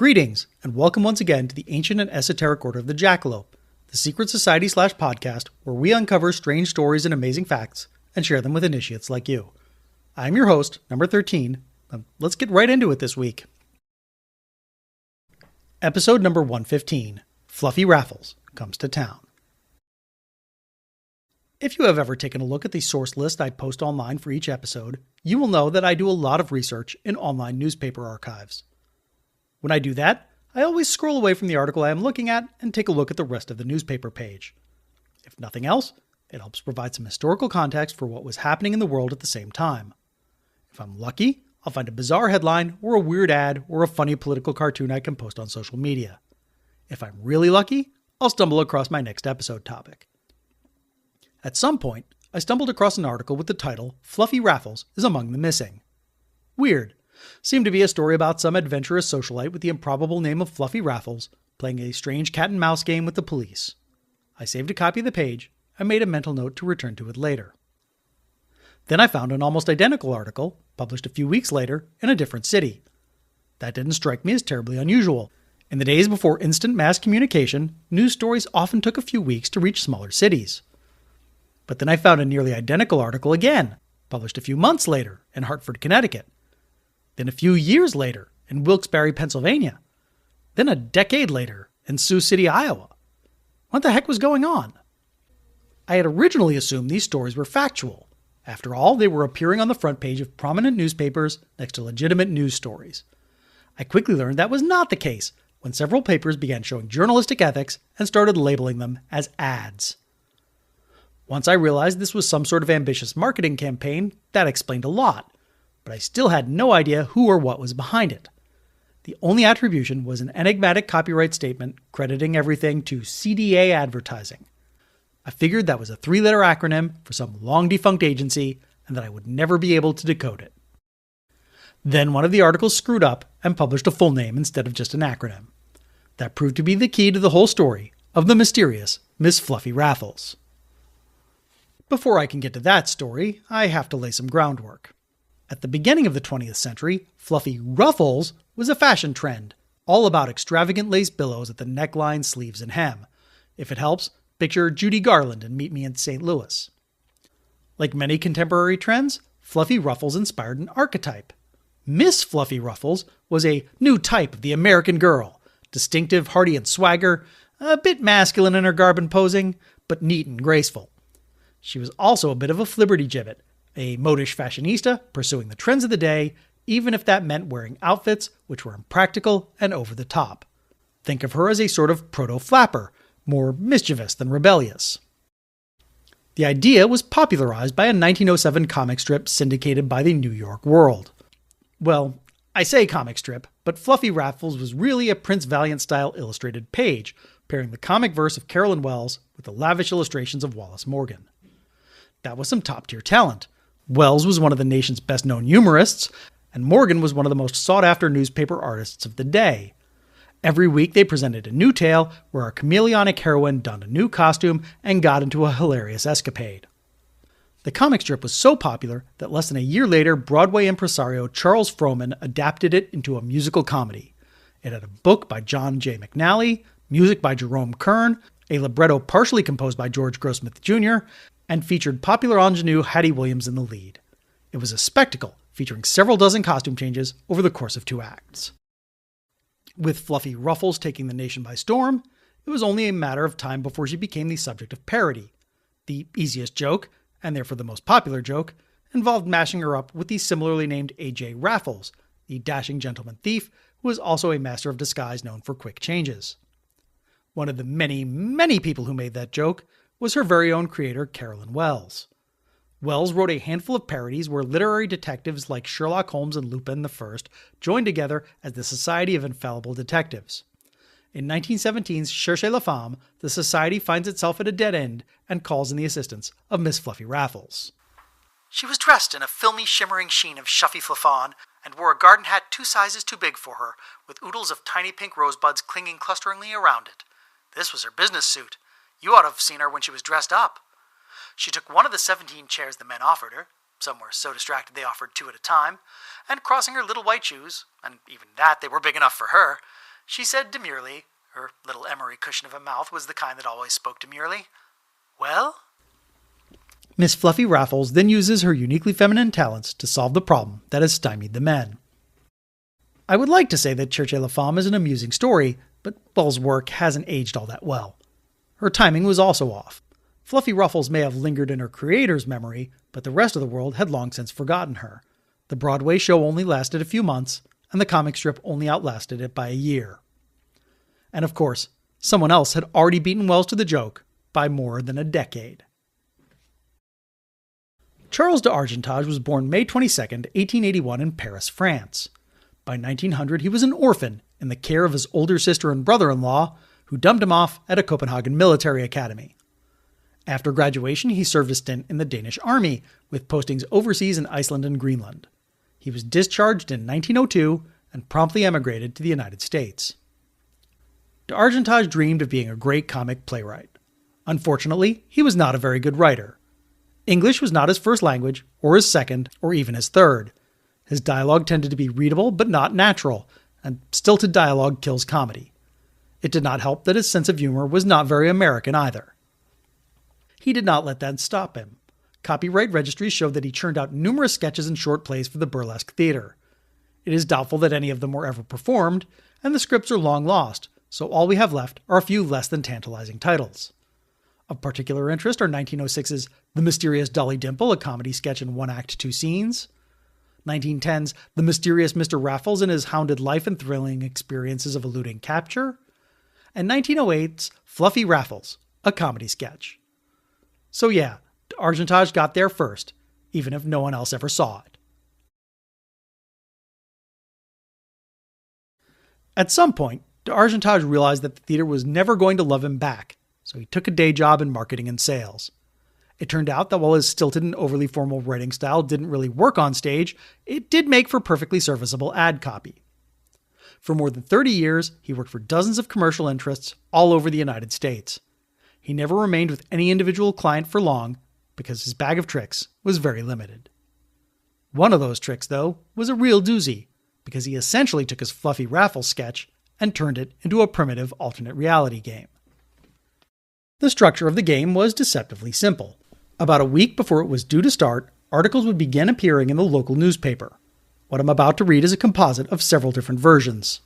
Greetings, and welcome once again to the Ancient and Esoteric Order of the Jackalope, the secret society/podcast where we uncover strange stories and amazing facts and share them with initiates like you. I'm your host, number 13. Let's get right into it this week. Episode number 115, Fluffy Raffles Comes to Town. If you have ever taken a look at the source list I post online for each episode, you will know that I do a lot of research in online newspaper archives. When I do that, I always scroll away from the article I am looking at and take a look at the rest of the newspaper page. If nothing else, it helps provide some historical context for what was happening in the world at the same time. If I'm lucky, I'll find a bizarre headline or a weird ad or a funny political cartoon I can post on social media. If I'm really lucky, I'll stumble across my next episode topic. At some point, I stumbled across an article with the title, Fluffy Raffles is Among the Missing. Weird. Seemed to be a story about some adventurous socialite with the improbable name of Fluffy Raffles playing a strange cat and mouse game with the police. I saved a copy of the page and made a mental note to return to it later. Then I found an almost identical article, published a few weeks later, in a different city. That didn't strike me as terribly unusual. In the days before instant mass communication, news stories often took a few weeks to reach smaller cities. But then I found a nearly identical article again, published a few months later in Hartford, Connecticut. Then a few years later in Wilkes-Barre, Pennsylvania. Then a decade later in Sioux City, Iowa. What the heck was going on? I had originally assumed these stories were factual. After all, they were appearing on the front page of prominent newspapers next to legitimate news stories. I quickly learned that was not the case when several papers began showing journalistic ethics and started labeling them as ads. Once I realized this was some sort of ambitious marketing campaign, that explained a lot. But I still had no idea who or what was behind it. The only attribution was an enigmatic copyright statement crediting everything to CDA Advertising. I figured that was a 3-letter acronym for some long-defunct agency and that I would never be able to decode it. Then one of the articles screwed up and published a full name instead of just an acronym. That proved to be the key to the whole story of the mysterious Miss Fluffy Raffles. Before I can get to that story, I have to lay some groundwork. At the beginning of the 20th century, fluffy ruffles was a fashion trend, all about extravagant lace billows at the neckline, sleeves, and hem. If it helps, picture Judy Garland and Meet Me in St. Louis. Like many contemporary trends, fluffy ruffles inspired an archetype. Miss Fluffy Ruffles was a new type of the American girl, distinctive, hearty, and swagger, a bit masculine in her garb and posing, but neat and graceful. She was also a bit of a flibbertigibbet, a modish fashionista pursuing the trends of the day, even if that meant wearing outfits which were impractical and over the top. Think of her as a sort of proto-flapper, more mischievous than rebellious. The idea was popularized by a 1907 comic strip syndicated by the New York World. Well, I say comic strip, but Fluffy Raffles was really a Prince Valiant-style illustrated page, pairing the comic verse of Carolyn Wells with the lavish illustrations of Wallace Morgan. That was some top-tier talent. Wells was one of the nation's best-known humorists, and Morgan was one of the most sought-after newspaper artists of the day. Every week they presented a new tale where our chameleonic heroine donned a new costume and got into a hilarious escapade. The comic strip was so popular that less than a year later, Broadway impresario Charles Frohman adapted it into a musical comedy. It had a book by John J. McNally, music by Jerome Kern, a libretto partially composed by George Grossmith Jr., and featured popular ingenue Hattie Williams in the lead. It was a spectacle, featuring several dozen costume changes over the course of 2 acts. With Fluffy Ruffles taking the nation by storm, it was only a matter of time before she became the subject of parody. The easiest joke, and therefore the most popular joke, involved mashing her up with the similarly named A.J. Raffles, the dashing gentleman thief who was also a master of disguise known for quick changes. One of the many, many people who made that joke was her very own creator, Carolyn Wells. Wells wrote a handful of parodies where literary detectives like Sherlock Holmes and Lupin I joined together as the Society of Infallible Detectives. In 1917's Cherchez la Femme, the society finds itself at a dead end and calls in the assistance of Miss Fluffy Raffles. She was dressed in a filmy, shimmering sheen of Shuffy Flaffon and wore a garden hat 2 sizes too big for her, with oodles of tiny pink rosebuds clinging clusteringly around it. This was her business suit. You ought to have seen her when she was dressed up. She took one of the 17 chairs the men offered her, some were so distracted they offered 2 at a time, and crossing her little white shoes, and even that they were big enough for her, she said demurely. Her little emery cushion of a mouth was the kind that always spoke demurely. Well? Miss Fluffy Raffles then uses her uniquely feminine talents to solve the problem that has stymied the men. I would like to say that Cherche la Femme is an amusing story, but Ball's work hasn't aged all that well. Her timing was also off. Fluffy Ruffles may have lingered in her creator's memory, but the rest of the world had long since forgotten her. The Broadway show only lasted a few months, and the comic strip only outlasted it by a year. And of course, someone else had already beaten Wells to the joke by more than a decade. Charles d'Argentage was born May 22, 1881 in Paris, France. By 1900, he was an orphan in the care of his older sister and brother-in-law, who dumped him off at a Copenhagen military academy. After graduation, he served a stint in the Danish army, with postings overseas in Iceland and Greenland. He was discharged in 1902 and promptly emigrated to the United States. D'Argentage dreamed of being a great comic playwright. Unfortunately, he was not a very good writer. English was not his first language, or his second, or even his third. His dialogue tended to be readable but not natural, and stilted dialogue kills comedy. It did not help that his sense of humor was not very American either. He did not let that stop him. Copyright registries showed that he churned out numerous sketches and short plays for the burlesque theater. It is doubtful that any of them were ever performed, and the scripts are long lost, so all we have left are a few less than tantalizing titles. Of particular interest are 1906's The Mysterious Dolly Dimple, a comedy sketch in 1 act, 2 scenes, 1910's The Mysterious Mr. Raffles and His Hounded Life and Thrilling Experiences of Eluding Capture, and 1908's Fluffy Raffles, a comedy sketch. So yeah, D'Argentage got there first, even if no one else ever saw it. At some point, D'Argentage realized that the theater was never going to love him back, so he took a day job in marketing and sales. It turned out that while his stilted and overly formal writing style didn't really work on stage, it did make for perfectly serviceable ad copy. For more than 30 years, he worked for dozens of commercial interests all over the United States. He never remained with any individual client for long because his bag of tricks was very limited. One of those tricks, though, was a real doozy, because he essentially took his Fluffy Raffles sketch and turned it into a primitive alternate reality game. The structure of the game was deceptively simple. About a week before it was due to start, articles would begin appearing in the local newspaper. What I'm about to read is a composite of several different versions.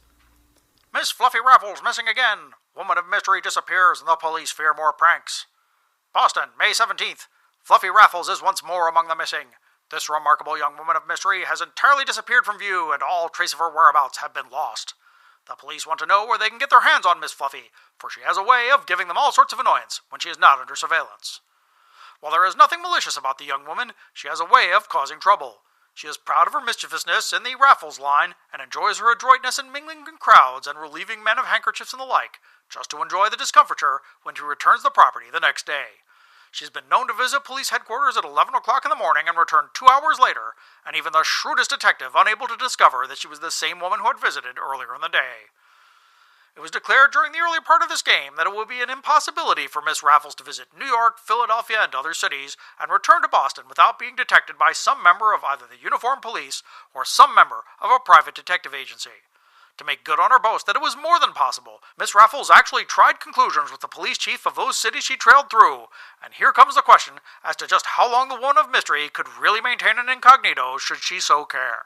Miss Fluffy Raffles missing again. Woman of mystery disappears and the police fear more pranks. Boston, May 17th. Fluffy Raffles is once more among the missing. This remarkable young woman of mystery has entirely disappeared from view and all trace of her whereabouts have been lost. The police want to know where they can get their hands on Miss Fluffy, for she has a way of giving them all sorts of annoyance when she is not under surveillance. While there is nothing malicious about the young woman, she has a way of causing trouble. She is proud of her mischievousness in the Raffles line and enjoys her adroitness in mingling in crowds and relieving men of handkerchiefs and the like, just to enjoy the discomfiture when she returns the property the next day. She's been known to visit police headquarters at 11 o'clock in the morning and return 2 hours later, and even the shrewdest detective unable to discover that she was the same woman who had visited earlier in the day. It was declared during the early part of this game that it would be an impossibility for Miss Raffles to visit New York, Philadelphia, and other cities, and return to Boston without being detected by some member of either the uniformed police or some member of a private detective agency. To make good on her boast that it was more than possible, Miss Raffles actually tried conclusions with the police chief of those cities she trailed through, and here comes the question as to just how long the woman of mystery could really maintain an incognito should she so care.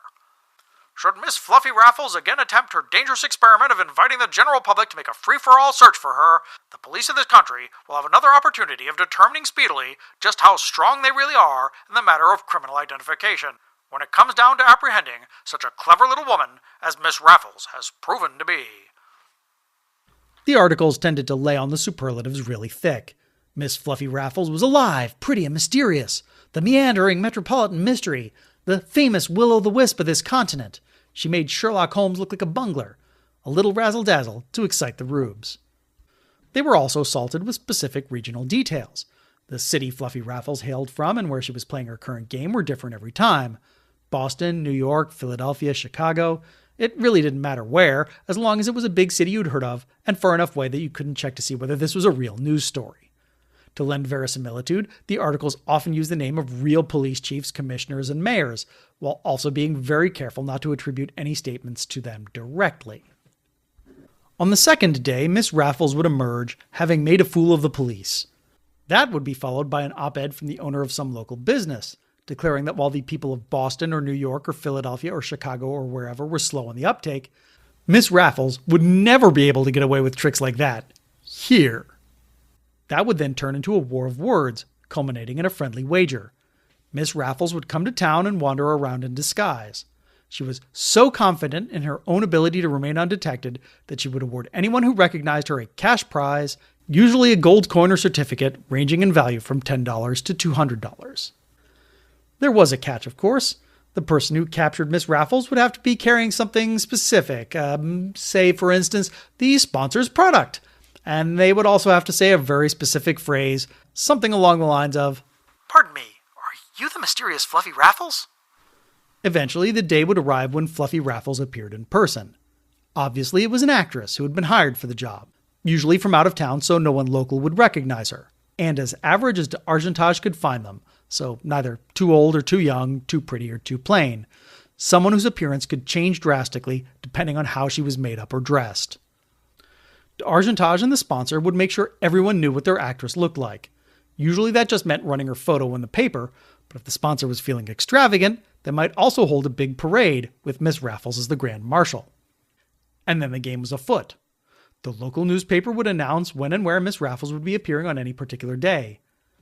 Should Miss Fluffy Raffles again attempt her dangerous experiment of inviting the general public to make a free-for-all search for her, the police of this country will have another opportunity of determining speedily just how strong they really are in the matter of criminal identification, when it comes down to apprehending such a clever little woman as Miss Raffles has proven to be. The articles tended to lay on the superlatives really thick. Miss Fluffy Raffles was alive, pretty, and mysterious. The meandering metropolitan mystery. The famous will-o'-the-wisp of this continent. She made Sherlock Holmes look like a bungler. A little razzle-dazzle to excite the rubes. They were also salted with specific regional details. The city Fluffy Raffles hailed from and where she was playing her current game were different every time. Boston, New York, Philadelphia, Chicago. It really didn't matter where, as long as it was a big city you'd heard of and far enough away that you couldn't check to see whether this was a real news story. To lend verisimilitude, the articles often use the name of real police chiefs, commissioners, and mayors, while also being very careful not to attribute any statements to them directly. On the second day, Miss Raffles would emerge, having made a fool of the police. That would be followed by an op-ed from the owner of some local business, declaring that while the people of Boston or New York or Philadelphia or Chicago or wherever were slow on the uptake, Miss Raffles would never be able to get away with tricks like that here. That would then turn into a war of words, culminating in a friendly wager. Miss Raffles would come to town and wander around in disguise. She was so confident in her own ability to remain undetected that she would award anyone who recognized her a cash prize, usually a gold coin or certificate ranging in value from $10 to $200. There was a catch, of course. The person who captured Miss Raffles would have to be carrying something specific, say, for instance, the sponsor's product. And they would also have to say a very specific phrase, something along the lines of, "Pardon me, are you the mysterious Fluffy Raffles?" Eventually, the day would arrive when Fluffy Raffles appeared in person. Obviously, it was an actress who had been hired for the job, usually from out of town so no one local would recognize her, and as average as D'Argentage could find them, so neither too old or too young, too pretty or too plain. Someone whose appearance could change drastically depending on how she was made up or dressed. D'Argentage and the sponsor would make sure everyone knew what their actress looked like. Usually that just meant running her photo in the paper, but if the sponsor was feeling extravagant, they might also hold a big parade with Miss Raffles as the Grand Marshal. And then the game was afoot. The local newspaper would announce when and where Miss Raffles would be appearing on any particular day.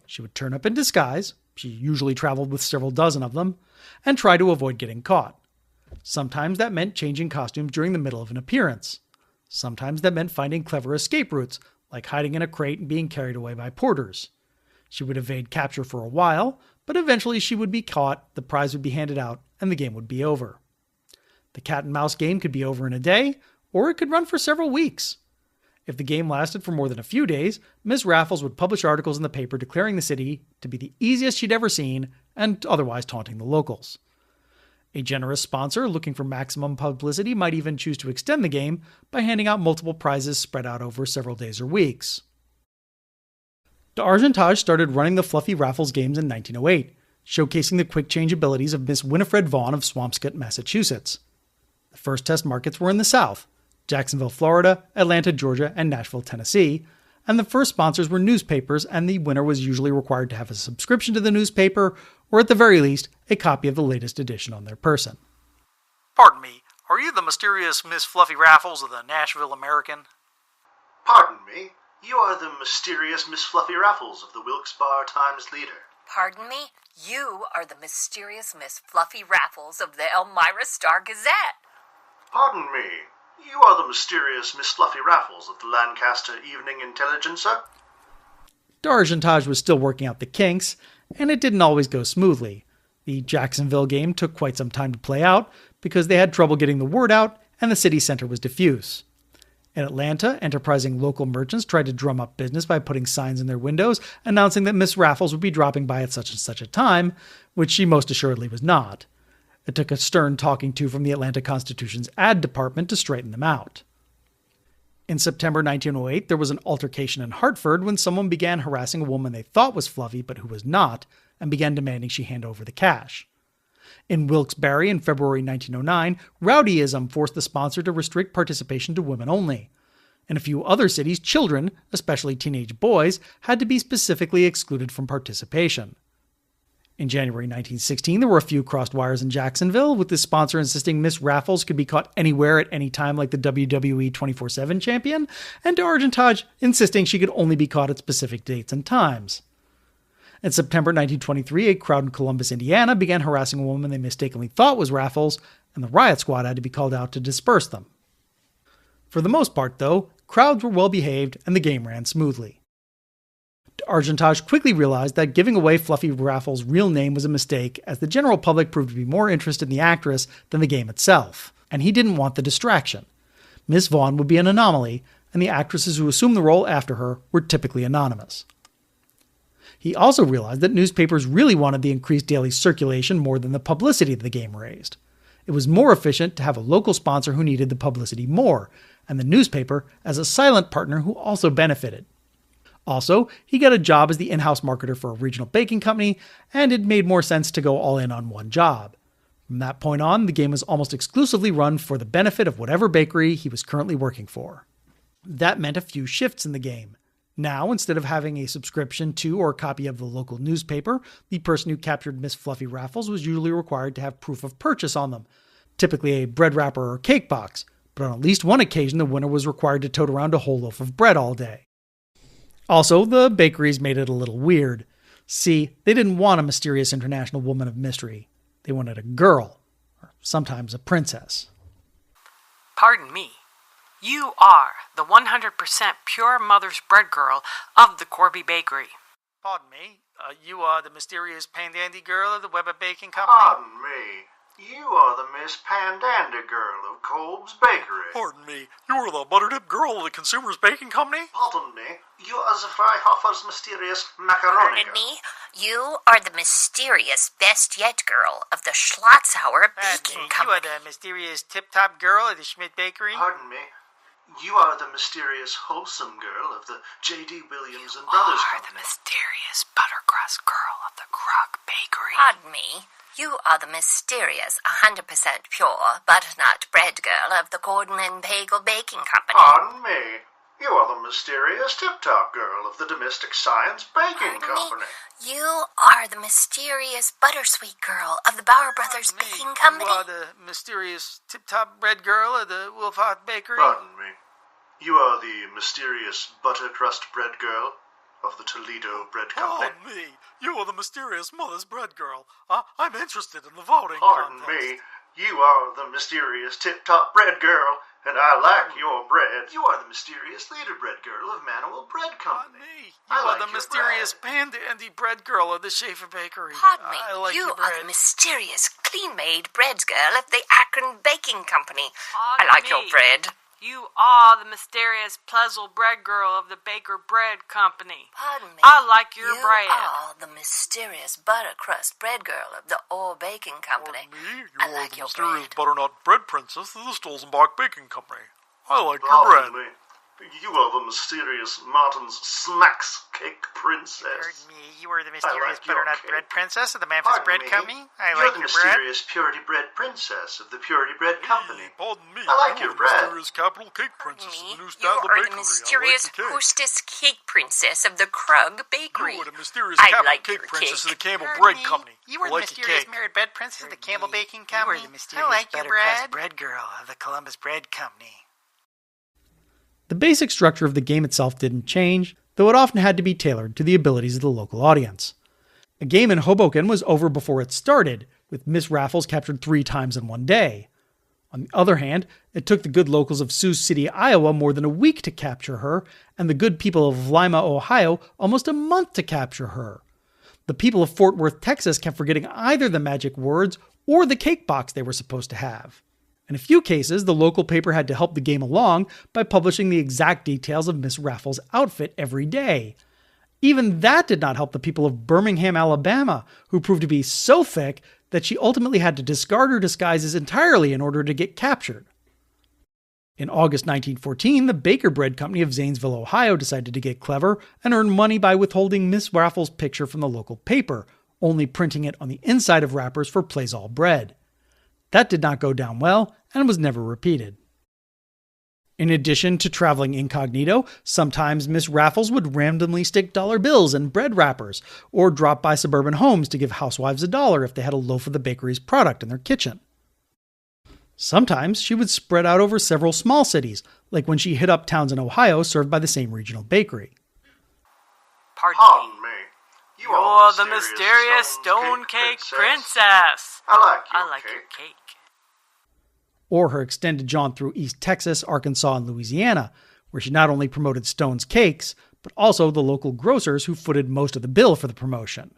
She would turn up in disguise, she usually traveled with several dozen of them, and try to avoid getting caught. Sometimes that meant changing costumes during the middle of an appearance. Sometimes that meant finding clever escape routes, like hiding in a crate and being carried away by porters. She would evade capture for a while, but eventually she would be caught, the prize would be handed out, and the game would be over. The cat and mouse game could be over in a day, or it could run for several weeks. If the game lasted for more than a few days, Miss Raffles would publish articles in the paper declaring the city to be the easiest she'd ever seen, and otherwise taunting the locals. A generous sponsor looking for maximum publicity might even choose to extend the game by handing out multiple prizes spread out over several days or weeks. D'Argentage started running the Fluffy Raffles games in 1908, showcasing the quick-change abilities of Miss Winifred Vaughn of Swampscott, Massachusetts. The first test markets were in the South, Jacksonville, Florida, Atlanta, Georgia, and Nashville, Tennessee, and the first sponsors were newspapers, and the winner was usually required to have a subscription to the newspaper, or at the very least, a copy of the latest edition on their person. "Pardon me, are you the mysterious Miss Fluffy Raffles of the Nashville American?" "Pardon me, you are the mysterious Miss Fluffy Raffles of the Wilkes-Barre Times-Leader." "Pardon me, you are the mysterious Miss Fluffy Raffles of the Elmira Star-Gazette." "Pardon me, you are the mysterious Miss Fluffy Raffles of the Lancaster Evening Intelligencer." D'Argentage was still working out the kinks, and it didn't always go smoothly. The Jacksonville game took quite some time to play out because they had trouble getting the word out and the city center was diffuse. In Atlanta, enterprising local merchants tried to drum up business by putting signs in their windows announcing that Miss Raffles would be dropping by at such and such a time, which she most assuredly was not. It took a stern talking to from the Atlanta Constitution's ad department to straighten them out. In September 1908, there was an altercation in Hartford when someone began harassing a woman they thought was Fluffy but who was not, and began demanding she hand over the cash. In Wilkes-Barre in February 1909, rowdyism forced the sponsor to restrict participation to women only. In a few other cities, children, especially teenage boys, had to be specifically excluded from participation. In January 1916, there were a few crossed wires in Jacksonville, with the sponsor insisting Miss Raffles could be caught anywhere at any time like the WWE 24/7 champion, and D'Argentage insisting she could only be caught at specific dates and times. In September 1923, a crowd in Columbus, Indiana began harassing a woman they mistakenly thought was Raffles, and the riot squad had to be called out to disperse them. For the most part, though, crowds were well behaved and the game ran smoothly. D'Argentage quickly realized that giving away Fluffy Raffles' real name was a mistake, as the general public proved to be more interested in the actress than the game itself, and he didn't want the distraction. Miss Vaughn would be an anomaly, and the actresses who assumed the role after her were typically anonymous. He also realized that newspapers really wanted the increased daily circulation more than the publicity the game raised. It was more efficient to have a local sponsor who needed the publicity more, and the newspaper as a silent partner who also benefited. Also, he got a job as the in-house marketer for a regional baking company, and it made more sense to go all in on one job. From that point on, the game was almost exclusively run for the benefit of whatever bakery he was currently working for. That meant a few shifts in the game. Now, instead of having a subscription to or copy of the local newspaper, the person who captured Miss Fluffy Raffles was usually required to have proof of purchase on them, typically a bread wrapper or cake box, but on at least one occasion the winner was required to tote around a whole loaf of bread all day. Also, the bakeries made it a little weird. See, they didn't want a mysterious international woman of mystery. They wanted a girl, or sometimes a princess. Pardon me. You are the 100% pure mother's bread girl of the Corby Bakery. Pardon me, you are the mysterious pandandy girl of the Weber Baking Company? Pardon me. You are the Miss Pandandy girl of Colb's Bakery. Pardon me, you are the butterdip girl of the Consumer's Baking Company? Pardon me. You are the Freihoffer's mysterious macaroni Pardon girl. me? You are the mysterious best yet girl of the Schlotzhauer Baking You Company. are the mysterious tip-top girl of the Schmidt Bakery? Pardon me. You are the mysterious wholesome girl of the J.D. Williams and Brothers Are the Company. mysterious buttercrust girl of the Krug Bakery. Pardon me. You are the mysterious 100% pure butternut bread girl of the Gordon and Pagel Baking Company. Pardon me. You are the mysterious tip-top girl of the Domestic Science Baking Company. You are the mysterious buttersweet girl of the Bauer Brothers Baking Company. You are the mysterious tip-top bread girl of the Wolfhard Bakery? Pardon me. You are the mysterious buttercrust bread girl of the Toledo Bread Company. Pardon me, you are the mysterious mother's bread girl. I'm interested in the voting Pardon contest. me. You are the mysterious tip-top bread girl, and I like your bread. You are the mysterious leader bread girl of Manuel Bread Pardon Company. me, I you are like the your mysterious bread. pandandy bread girl of the Schaefer Bakery. Pardon me. I like You your are bread. the mysterious clean-made bread girl of the Akron Baking Company. I Pardon like your me. bread. You are the mysterious Pleasel bread girl of the Baker Bread Company. Pardon me. I like your you bread. are the mysterious buttercrust bread girl of the Orr Baking Company. Me, you I are like the your mysterious bread. butternut bread princess of the Stolzenbach Baking Company. I like your bread. Pardon me. You are the mysterious Martin's Snacks Cake Princess. Pardon me, you are the I mysterious like your butternut cake. bread princess of the Memphis Pardon Bread me. Company. I You're like the your bread. mysterious Purity Bread Princess of the Purity Bread Company. Pardon me, I like you your are the bread. mysterious capital cake Pardon princess me. of the New You Stadler are Bakery. the mysterious I like your cake. hostess cake princess of the Krug Bakery. You are the mysterious I capital like cake your princess cake. of the Campbell Pardon Bread me, Company. You are I the like your mysterious cake. married bread princess of the Campbell Baking Company. You are the mysterious I like your buttercrust bread. bread girl of the Columbus Bread Company. The basic structure of the game itself didn't change, though it often had to be tailored to the abilities of the local audience. A game in Hoboken was over before it started, with Miss Raffles captured 3 times in one day. On the other hand, it took the good locals of Sioux City, Iowa more than a week to capture her, and the good people of Lima, Ohio almost a month to capture her. The people of Fort Worth, Texas kept forgetting either the magic words or the cake box they were supposed to have. In a few cases, the local paper had to help the game along by publishing the exact details of Miss Raffles' outfit every day. Even that did not help the people of Birmingham, Alabama, who proved to be so thick that she ultimately had to discard her disguises entirely in order to get captured. In August 1914, the Baker Bread Company of Zanesville, Ohio decided to get clever and earn money by withholding Miss Raffles' picture from the local paper, only printing it on the inside of wrappers for Plaisall bread. That did not go down well and was never repeated. In addition to traveling incognito, sometimes Miss Raffles would randomly stick dollar bills in bread wrappers, or drop by suburban homes to give housewives $1 if they had a loaf of the bakery's product in their kitchen. Sometimes she would spread out over several small cities, like when she hit up towns in Ohio served by the same regional bakery. Pardon Pardon me. me. You You're are the mysterious stone cake princess. I I like like your your cake. cake. Or her extended jaunt through East Texas, Arkansas, and Louisiana, where she not only promoted Stone's cakes, but also the local grocers who footed most of the bill for the promotion.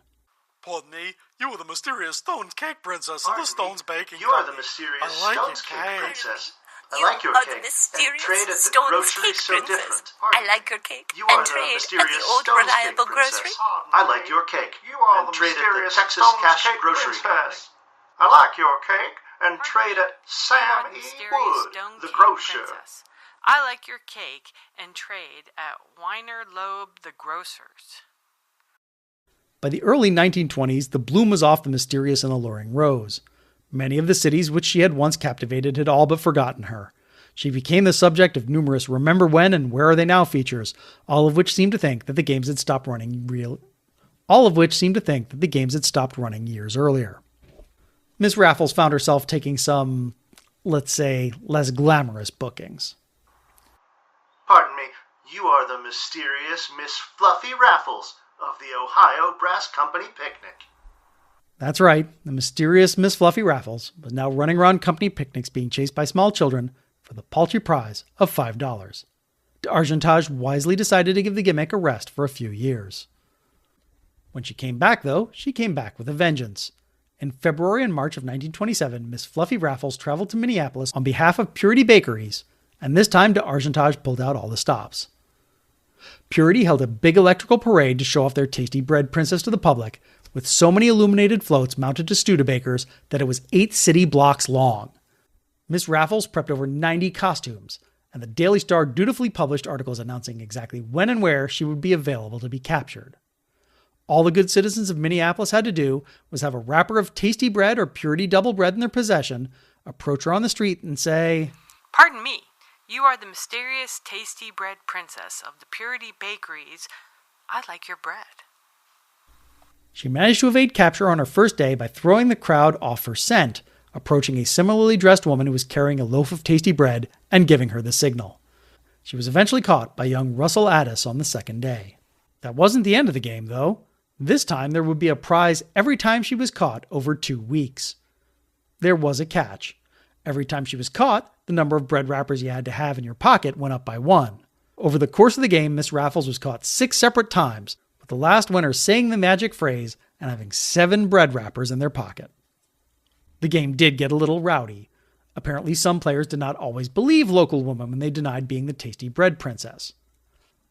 Pardon me, you are the mysterious Stone's Cake Princess of Pardon the Stone's me. Baking You are Company. the mysterious I like your Stone's Cake cake. Princess. I You like your are cake. the mysterious And trade at the Stone's grocery Cake so Princess. different. I Pardon like me. your cake You and are the trade at mysterious the old Stone's reliable Cake grocery. Princess. I like your cake. You are and the trade at the mysterious Texas Stone's Cash Cake Grocery Princess. Company. I like your cake and Pardon trade me. at You are Sam the E. mysterious Wood, stone the cake grocer. princess. I like your cake and trade at Weiner Loeb the grocers. By the early 1920s, the bloom was off the mysterious and alluring Rose. Many of the cities which she had once captivated had all but forgotten her. She became the subject of numerous Remember When and Where Are They Now features, all of which seemed to think that the games had stopped running years earlier. Miss Raffles found herself taking some, let's say, less glamorous bookings. Pardon me, you are the mysterious Miss Fluffy Raffles of the Ohio Brass Company Picnic. That's right, the mysterious Miss Fluffy Raffles was now running around company picnics being chased by small children for the paltry prize of $5. D'Argentage wisely decided to give the gimmick a rest for a few years. When she came back, though, she came back with a vengeance. In February and March of 1927, Miss Fluffy Raffles traveled to Minneapolis on behalf of Purity Bakeries, and this time D'Argentage pulled out all the stops. Purity held a big electrical parade to show off their tasty bread princess to the public, with so many illuminated floats mounted to Studebakers that it was 8 city blocks long. Miss Raffles prepped over 90 costumes, and the Daily Star dutifully published articles announcing exactly when and where she would be available to be captured. All the good citizens of Minneapolis had to do was have a wrapper of Taystee bread or Purity double bread in their possession, approach her on the street and say, "Pardon me, you are the mysterious Taystee bread princess of the Purity Bakeries. I like your bread." She managed to evade capture on her first day by throwing the crowd off her scent, approaching a similarly dressed woman who was carrying a loaf of Taystee bread and giving her the signal. She was eventually caught by young Russell Addis on the second day. That wasn't the end of the game, though. This time there would be a prize every time she was caught over 2 weeks. There was a catch. Every time she was caught, the number of bread wrappers you had to have in your pocket went up by 1. Over the course of the game, Miss Raffles was caught 6 separate times, with the last winner saying the magic phrase and having 7 bread wrappers in their pocket. The game did get a little rowdy. Apparently some players did not always believe local women when they denied being the Taystee bread princess.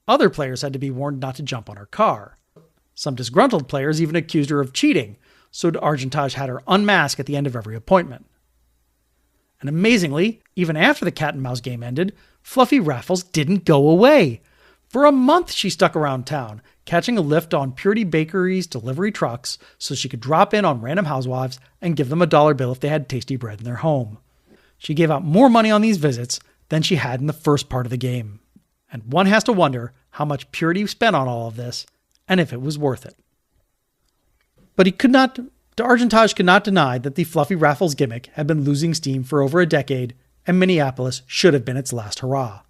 Other players had to be warned not to jump on her car. Some disgruntled players even accused her of cheating, so D'Argentage had her unmask at the end of every appointment. And amazingly, even after the cat and mouse game ended, Fluffy Raffles didn't go away. For a month she stuck around town, catching a lift on Purity Bakery's delivery trucks so she could drop in on random housewives and give them a dollar bill if they had Taystee bread in their home. She gave out more money on these visits than she had in the first part of the game. And one has to wonder how much Purity spent on all of this, and if it was worth it. But D'Argentage could not deny that the Fluffy Raffles gimmick had been losing steam for over a decade, and Minneapolis should have been its last hurrah.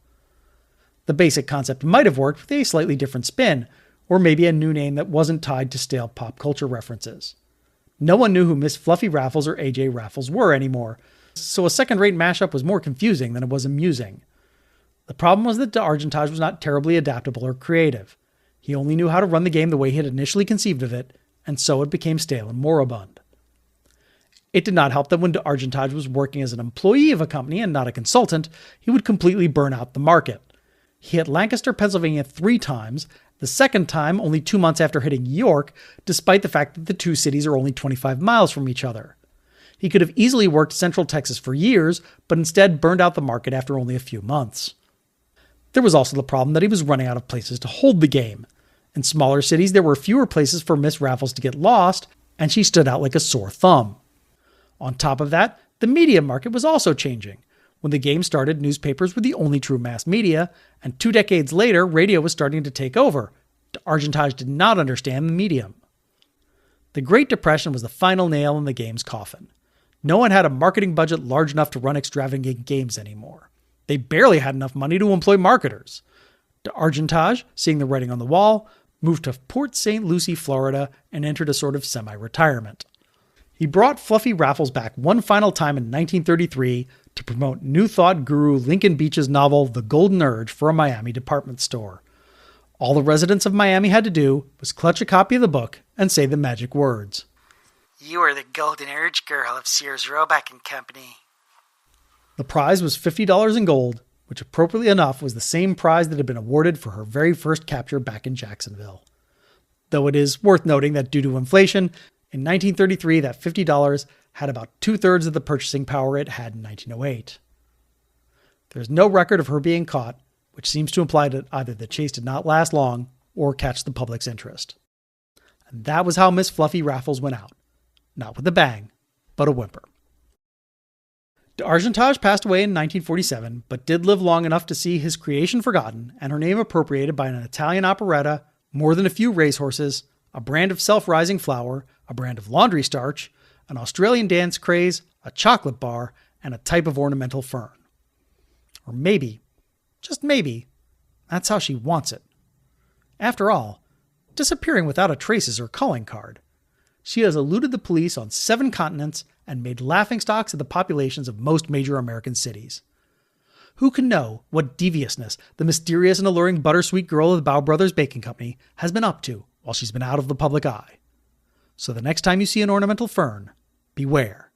The basic concept might have worked with a slightly different spin, or maybe a new name that wasn't tied to stale pop culture references. No one knew who Miss Fluffy Raffles or AJ Raffles were anymore, so a second-rate mashup was more confusing than it was amusing. The problem was that D'Argentage was not terribly adaptable or creative. He only knew how to run the game the way he had initially conceived of it, and so it became stale and moribund. It did not help that when D'Argentage was working as an employee of a company and not a consultant, he would completely burn out the market. He hit Lancaster, Pennsylvania 3 times, the second time only 2 months after hitting York, despite the fact that the 2 cities are only 25 miles from each other. He could have easily worked Central Texas for years, but instead burned out the market after only a few months. There was also the problem that he was running out of places to hold the game. In smaller cities, there were fewer places for Miss Raffles to get lost, and she stood out like a sore thumb. On top of that, the media market was also changing. When the game started, newspapers were the only true mass media, and 2 decades later, radio was starting to take over. D'Argentage did not understand the medium. The Great Depression was the final nail in the game's coffin. No one had a marketing budget large enough to run extravagant games anymore. They barely had enough money to employ marketers. D'Argentage, seeing the writing on the wall, moved to Port St. Lucie, Florida, and entered a sort of semi-retirement. He brought Fluffy Raffles back one final time in 1933 to promote New Thought guru Lincoln Beach's novel The Golden Urge for a Miami department store. All the residents of Miami had to do was clutch a copy of the book and say the magic words. You are the Golden Urge girl of Sears Roebuck and Company. The prize was $50 in gold, which appropriately enough was the same prize that had been awarded for her very first capture back in Jacksonville. Though it is worth noting that due to inflation, in 1933 that $50 had about 2/3 of the purchasing power it had in 1908. There's no record of her being caught, which seems to imply that either the chase did not last long or catch the public's interest. And that was how Miss Fluffy Raffles went out. Not with a bang, but a whimper. D'Argentage passed away in 1947, but did live long enough to see his creation forgotten and her name appropriated by an Italian operetta, more than a few racehorses, a brand of self-rising flour, a brand of laundry starch, an Australian dance craze, a chocolate bar, and a type of ornamental fern. Or maybe, just maybe, that's how she wants it. After all, disappearing without a trace is her calling card. She has eluded the police on 7 continents and made laughingstocks of the populations of most major American cities. Who can know what deviousness the mysterious and alluring buttersweet girl of the Bow Brothers Baking Company has been up to while she's been out of the public eye? So the next time you see an ornamental fern, beware.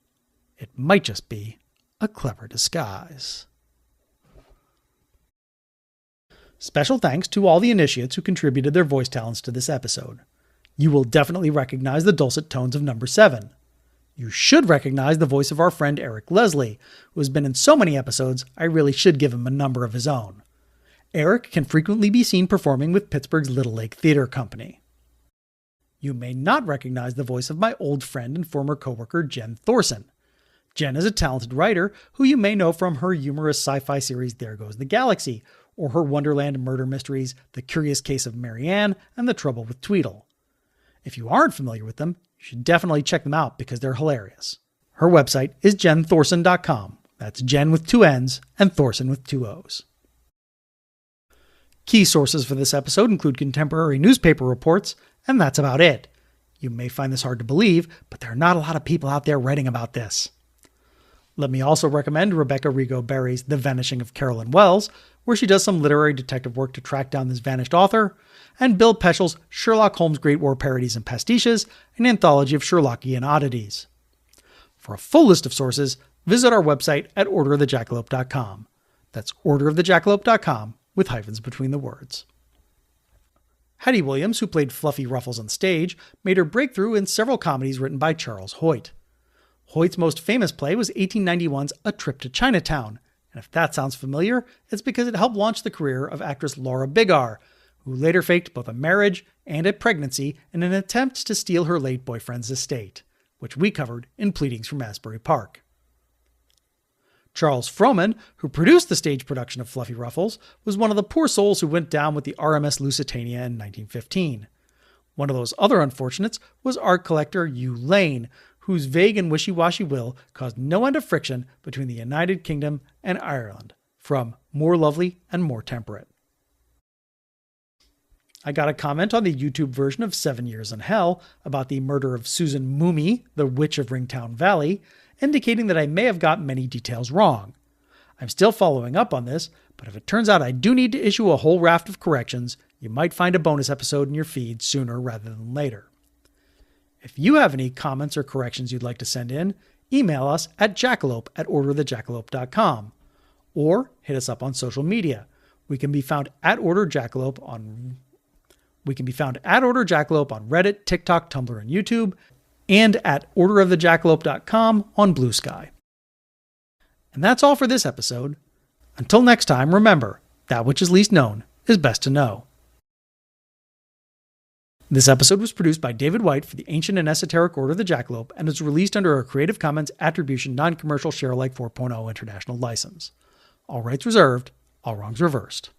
It might just be a clever disguise. Special thanks to all the initiates who contributed their voice talents to this episode. You will definitely recognize the dulcet tones of number 7. You should recognize the voice of our friend Eric Leslie, who has been in so many episodes I really should give him a number of his own. Eric can frequently be seen performing with Pittsburgh's Little Lake Theater Company. You may not recognize the voice of my old friend and former coworker Jenn Thorson. Jenn is a talented writer who you may know from her humorous sci-fi series There Goes the Galaxy, or her Wonderland murder mysteries The Curious Case of Mary Ann and The Trouble with Tweedle. If you aren't familiar with them, you should definitely check them out because they're hilarious. Her website is JennThorson.com. That's Jenn with 2 N's and Thorson with 2 O's. Key sources for this episode include contemporary newspaper reports, and that's about it. You may find this hard to believe, but there are not a lot of people out there writing about this. Let me also recommend Rebeca Rego Berry's The Vanishing of Carolyn Wells, where she does some literary detective work to track down this vanished author, and Bill Peschel's Sherlock Holmes Great War Parodies and Pastiches, an anthology of Sherlockian oddities. For a full list of sources, visit our website at orderofthejackalope.com. That's orderofthejackalope.com with hyphens between the words. Hattie Williams, who played Fluffy Ruffles on stage, made her breakthrough in several comedies written by Charles Hoyt. Hoyt's most famous play was 1891's A Trip to Chinatown, and if that sounds familiar, it's because it helped launch the career of actress Laura Bigar, who later faked both a marriage and a pregnancy in an attempt to steal her late boyfriend's estate, which we covered in Pleadings from Asbury Park. Charles Frohman, who produced the stage production of Fluffy Ruffles, was one of the poor souls who went down with the RMS Lusitania in 1915. One of those other unfortunates was art collector Hugh Lane, whose vague and wishy-washy will caused no end of friction between the United Kingdom and Ireland, from More Lovely and More Temperate. I got a comment on the YouTube version of 7 Years in Hell about the murder of Susan Moomey, the Witch of Ringtown Valley, indicating that I may have got many details wrong. I'm still following up on this, but if it turns out I do need to issue a whole raft of corrections, you might find a bonus episode in your feed sooner rather than later. If you have any comments or corrections you'd like to send in, email us at jackalope@orderofthejackalope.com or hit us up on social media. We can be found at Order Jackalope on Reddit, TikTok, Tumblr, and YouTube, and at orderofthejackalope.com on Blue Sky. And that's all for this episode. Until next time, remember, that which is least known is best to know. This episode was produced by David White for the Ancient and Esoteric Order of the Jackalope and is released under a Creative Commons Attribution Non-Commercial Share Alike 4.0 International License. All rights reserved, all wrongs reversed.